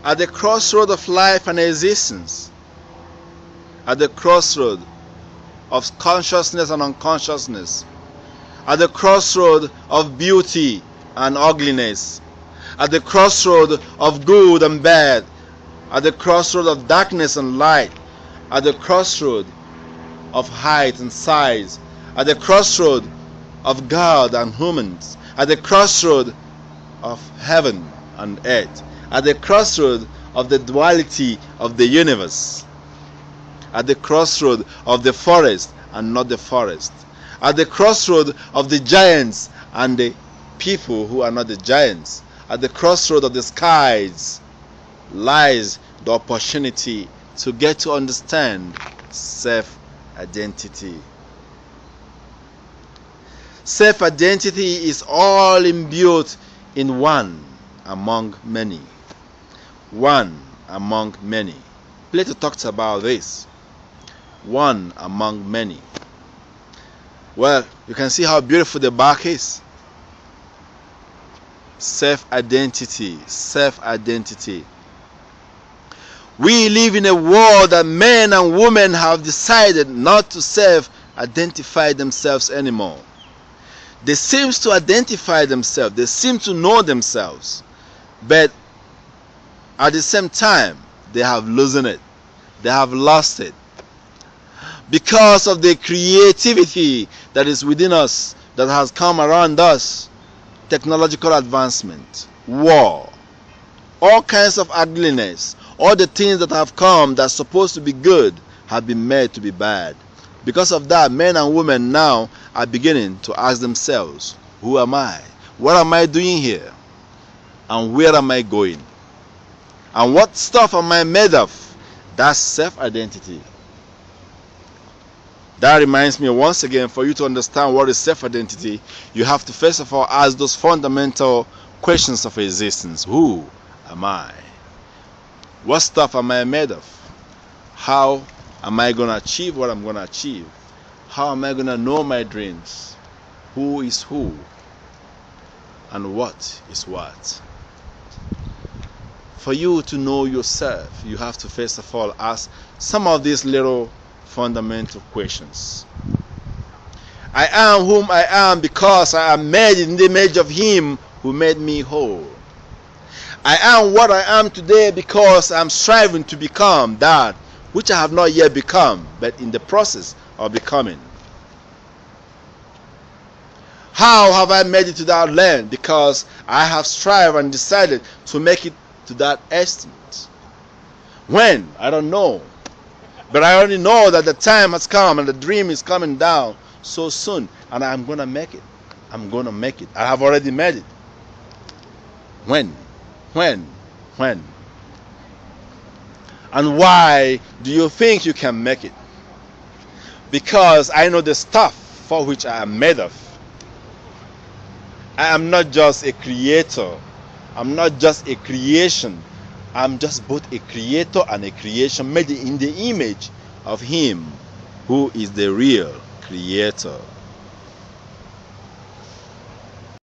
At the crossroad of life and existence, at the crossroad of consciousness and unconsciousness, at the crossroad of beauty and ugliness, at the crossroad of good and bad, at the crossroad of darkness and light, at the crossroad of height and size, at the crossroad of God and humans, at the crossroad of heaven and earth, at the crossroad of the duality of the universe, at the crossroad of the forest and not the forest, at the crossroad of the giants and the people who are not the giants, at the crossroad of the skies lies the opportunity to get to understand self-identity. Self-identity is all imbued in one among many. One among many. Plato talks about this. One among many. Well, you can see how beautiful the bark is. Self-identity. Self-identity. We live in a world that men and women have decided not to self-identify themselves anymore. They seem to identify themselves. They seem to know themselves. But at the same time, they have loosened it. They have lost it. Because of the creativity that is within us, that has come around us, technological advancement, war, all kinds of ugliness, all the things that have come that are supposed to be good have been made to be bad. Because of that, men and women now are beginning to ask themselves, who am I? What am I doing here? And where am I going? And what stuff am I made of? That's self-identity. That reminds me once again, for you to understand what is self-identity, you have to first of all ask those fundamental questions of existence. Who am I? What stuff am I made of? How am I going to achieve what I'm going to achieve? How am I going to know my dreams? Who is who? And what is what? For you to know yourself, you have to first of all ask some of these little fundamental questions. I am whom I am because I am made in the image of Him who made me whole. I am what I am today because I am striving to become that which I have not yet become, but in the process of becoming. How have I made it to that land? Because I have strived and decided to make it to that estimate. When? I don't know. But I only know that the time has come and the dream is coming down so soon, and I'm going to make it. I'm going to make it. I have already made it. When? When? And why do you think you can make it? Because I know the stuff for which I am made of. I am not just a creator. I'm not just a creation. I'm just both a creator and a creation made in the image of Him who is the real creator.